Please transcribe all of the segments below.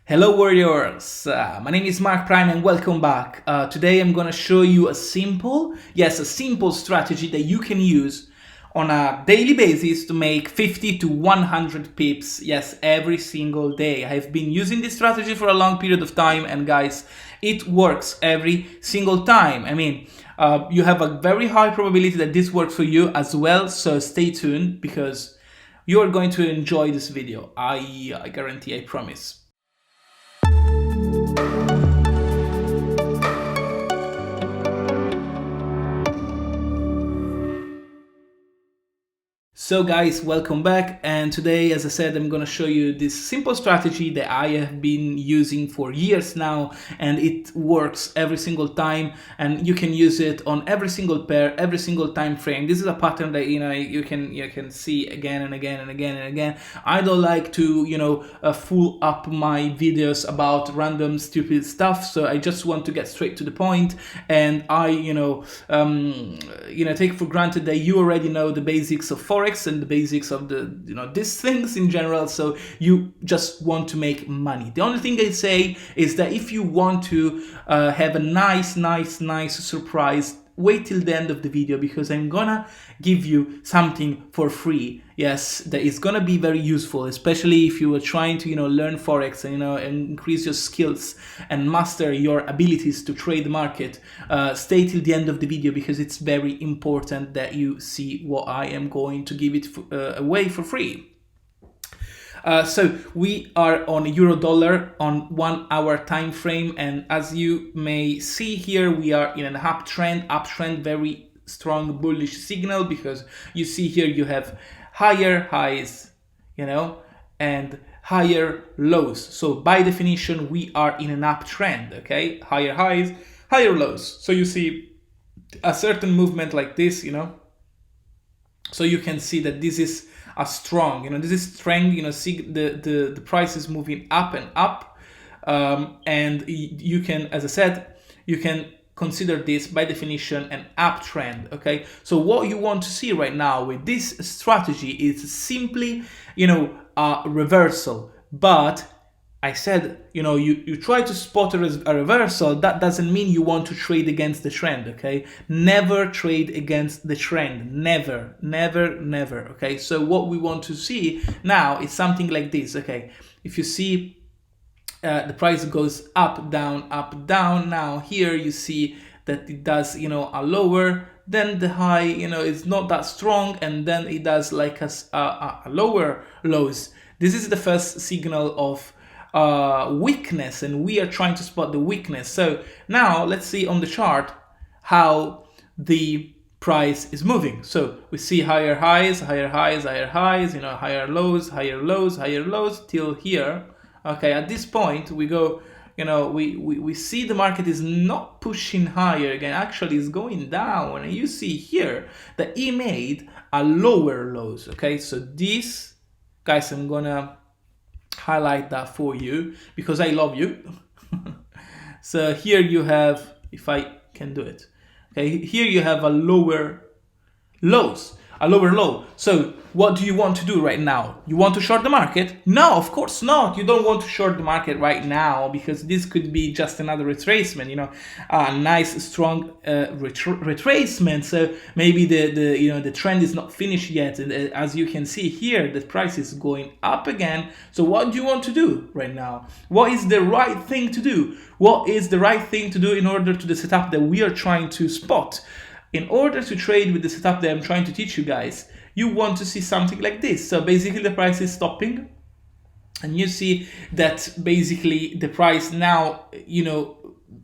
Hello warriors, my name is Mark Prime and welcome back. Today I'm gonna show you a simple strategy that you can use on a daily basis to make 50 to 100 pips, yes, every single day. I've been using this strategy for a long period of time and guys, it works every single time. You have a very high probability that this works for you as well, so stay tuned because you are going to enjoy this video. I guarantee, I promise. So guys, welcome back, and today, as I said, I'm gonna show you this simple strategy that I have been using for years now, and it works every single time, and you can use it on every single pair, every single time frame. This is a pattern that you can see again and again and again and again. I don't like to full up my videos about random stupid stuff, so I just want to get straight to the point, and I take for granted that you already know the basics of Forex and the basics of these things in general, so you just want to make money. The only thing I say is that if you want to have a nice surprise, wait till the end of the video because I'm gonna give you something for free. Yes, that is gonna be very useful, especially if you are trying to learn Forex and and increase your skills and master your abilities to trade the market. Stay till the end of the video because it's very important that you see what I am going to give it away for free. So we are on euro dollar on 1 hour time frame, and as you may see here, we are in an uptrend, very strong bullish signal, because you see here you have higher highs, and higher lows. So by definition, we are in an uptrend, okay? Higher highs, higher lows. So you see a certain movement like this, so you can see that this is a strong, this is strength, see the price is moving up and up, and you can, as I said, you can consider this by definition an uptrend, okay? So what you want to see right now with this strategy is simply, a reversal, but I said, you try to spot a reversal. That doesn't mean you want to trade against the trend, okay? Never trade against the trend. Never, okay? So what we want to see now is something like this, okay? If you see the price goes up, down, now here you see that it does, a lower, then the high, is not that strong, and then it does like a lower lows. This is the first signal of weakness, and we are trying to spot the weakness. So now let's see on the chart how the price is moving. So we see higher highs, higher lows till here. Okay, at this point we go, we see the market is not pushing higher again, actually is going down, and you see here that he made a lower lows. Okay, so this, guys, I'm gonna highlight that for you because I love you. So here you have, if I can do it, okay, here you have a lower low. So what do you want to do right now? You want to short the market? No, of course not. You don't want to short the market right now because this could be just another retracement, a nice strong retracement. So maybe the trend is not finished yet, and as you can see here, the price is going up again. So what do you want to do right now? What is the right thing to do? What is the right thing to do in order to the setup that we are trying to spot? In order to trade with the setup that I'm trying to teach you guys, you want to see something like this. So basically the price is stopping, and you see that basically the price now,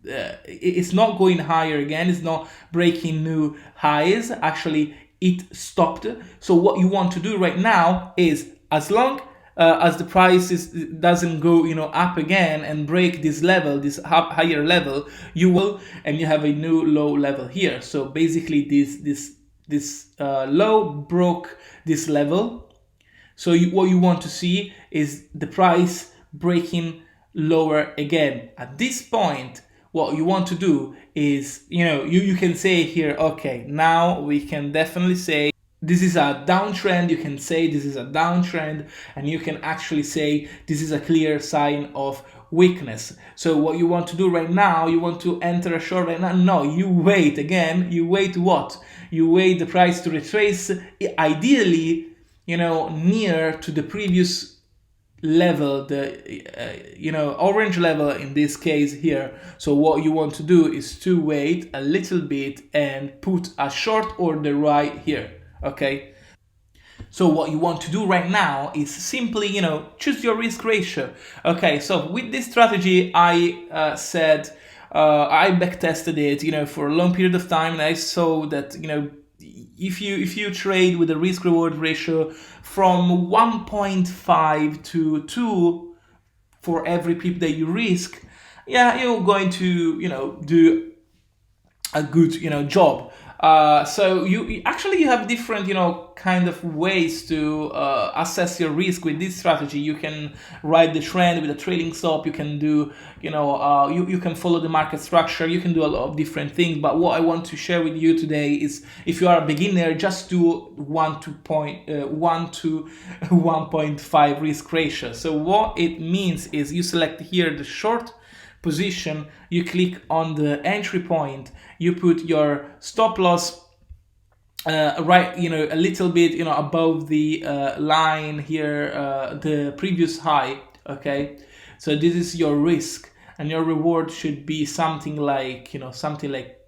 it's not going higher again, it's not breaking new highs, actually it stopped. So what you want to do right now is, as long as the price doesn't go up again and break this level, this higher level, you have a new low level here. So basically this low broke this level. So what you want to see is the price breaking lower again. At this point, what you want to do is, you can say here, okay, now we can definitely say this is a downtrend. You can say this is a downtrend, and you can actually say this is a clear sign of weakness. So what you want to do right now, you want to enter a short right now? No, you wait again. You wait what? You wait the price to retrace, ideally, near to the previous level, the orange level in this case here. So what you want to do is to wait a little bit and put a short order right here. Okay. So what you want to do right now is simply, choose your risk ratio. Okay, so with this strategy, I said, I backtested it, for a long period of time, and I saw that, if you trade with a risk reward ratio from 1.5 to 2 for every pip that you risk, yeah, you're going to, do a good job. So you have different kind of ways to assess your risk with this strategy. You can ride the trend with a trailing stop. You can do you can follow the market structure. You can do a lot of different things. But what I want to share with you today is, if you are a beginner, just do 1 to 1.5 risk ratio. So what it means is, you select here the short position, you click on the entry point, you put your stop loss right, a little bit, above the line here, the previous high. Okay, so this is your risk, and your reward should be something like, something like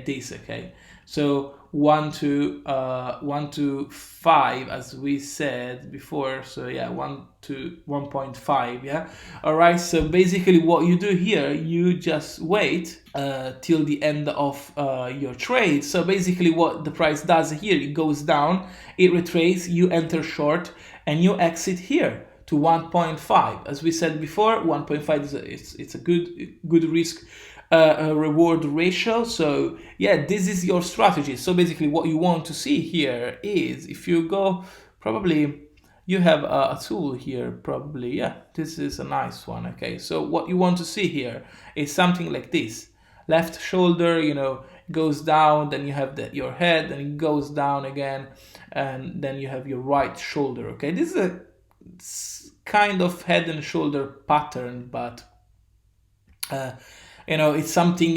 this. Okay, so 1 to 5, as we said before. So yeah, 1 to 1.5. Yeah. All right. So basically, what you do here, you just wait till the end of your trade. So basically, what the price does here, it goes down, it retraces, you enter short, and you exit here to 1.5. As we said before, 1.5 is a good risk reward ratio. So yeah, this is your strategy. So basically, what you want to see here is, if you go, probably you have a tool here, probably, yeah, this is a nice one. Okay, so what you want to see here is something like this: left shoulder, goes down, then you have your head, and it goes down again, and then you have your right shoulder. Okay, this is a kind of head and shoulder pattern, but it's something,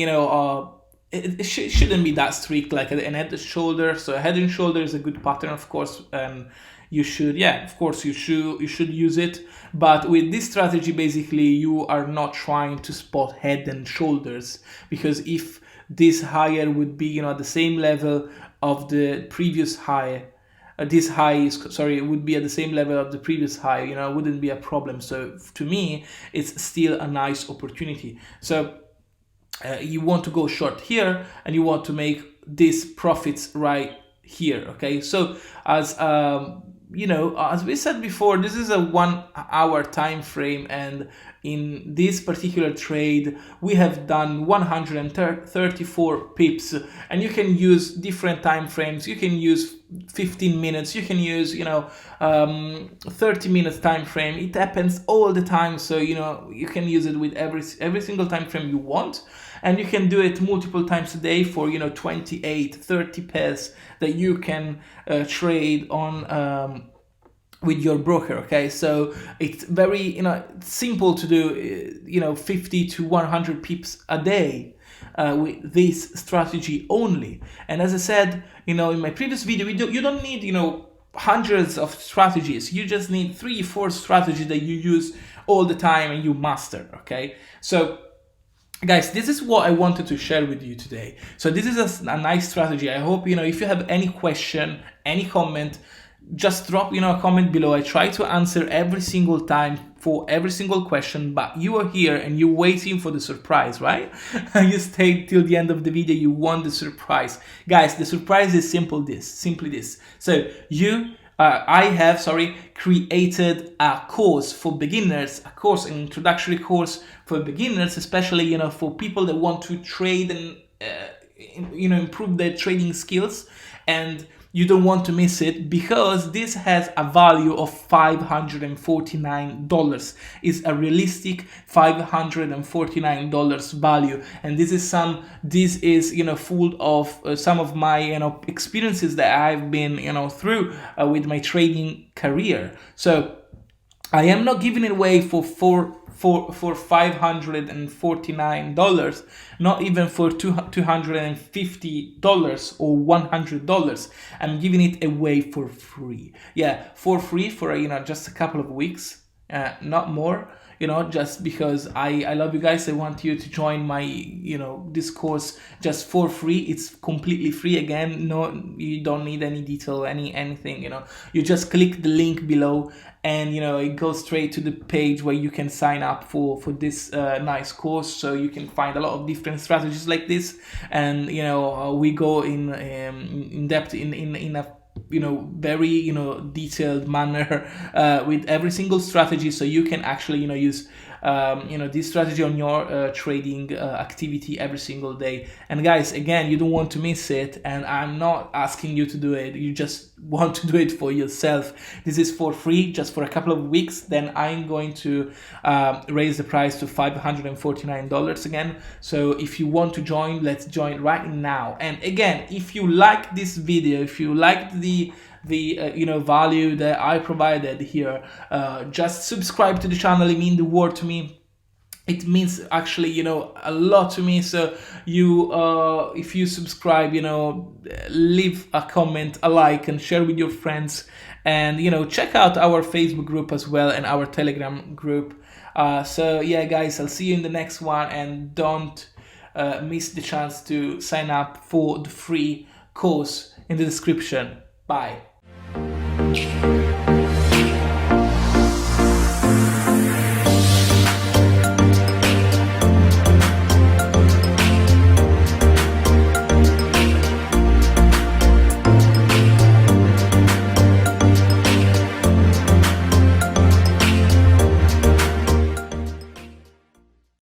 it shouldn't be that strict like an head and shoulder. So a head and shoulder is a good pattern, of course, and you should, of course, you should use it. But with this strategy, basically, you are not trying to spot head and shoulders, because if this higher would be, at the same level of the previous high, this high would be at the same level of the previous high, it wouldn't be a problem. So to me, it's still a nice opportunity. So you want to go short here, and you want to make these profits right here. Okay, so as we said before, this is a 1 hour time frame, and in this particular trade we have done 134 pips, and you can use different time frames. You can use 15 minutes, you can use 30 minutes time frame. It happens all the time, so you can use it with every single time frame you want, and you can do it multiple times a day for 28, 30 pairs that you can trade on with your broker. Okay, so it's very simple to do 50 to 100 pips a day with this strategy only. And as I said, in my previous video, you don't need hundreds of strategies. You just need 3-4 strategies that you use all the time and you master. Okay, so guys, this is what I wanted to share with you today. So this is a nice strategy. I hope if you have any question, any comment, just drop a comment below. I try to answer every single time for every single question, but you are here and you're waiting for the surprise, right? You stayed till the end of the video, you want the surprise. Guys, the surprise is simply this. So I have created a course for beginners, an introductory course for beginners, especially for people that want to trade and improve their trading skills, and you don't want to miss it, because this has a value of $549. It's a realistic $549 value, and this is full of some of my experiences that I've been through with my trading career. So I am not giving it away for $549, not even for $250 or $100. I'm giving it away for free. Yeah, for free for just a couple of weeks, not more. Just because I love you guys. I want you to join my this course just for free. It's completely free. Again, no, you don't need any detail, anything. You just click the link below, and it goes straight to the page where you can sign up for this nice course. So you can find a lot of different strategies like this, and we go in depth in a very detailed manner with every single strategy, so you can actually use this strategy on your trading activity every single day. And guys, again, you don't want to miss it, and I'm not asking you to do it. You just want to do it for yourself. This is for free, just for a couple of weeks. Then I'm going to raise the price to $549 again. So if you want to join, let's join right now. And again, if you like this video, if you like the value that I provided here, just subscribe to the channel. It means the world to me. It means actually a lot to me. So if you subscribe, leave a comment, a like, and share with your friends. And check out our Facebook group as well, and our Telegram group. So yeah, guys, I'll see you in the next one, and don't miss the chance to sign up for the free course in the description. Bye.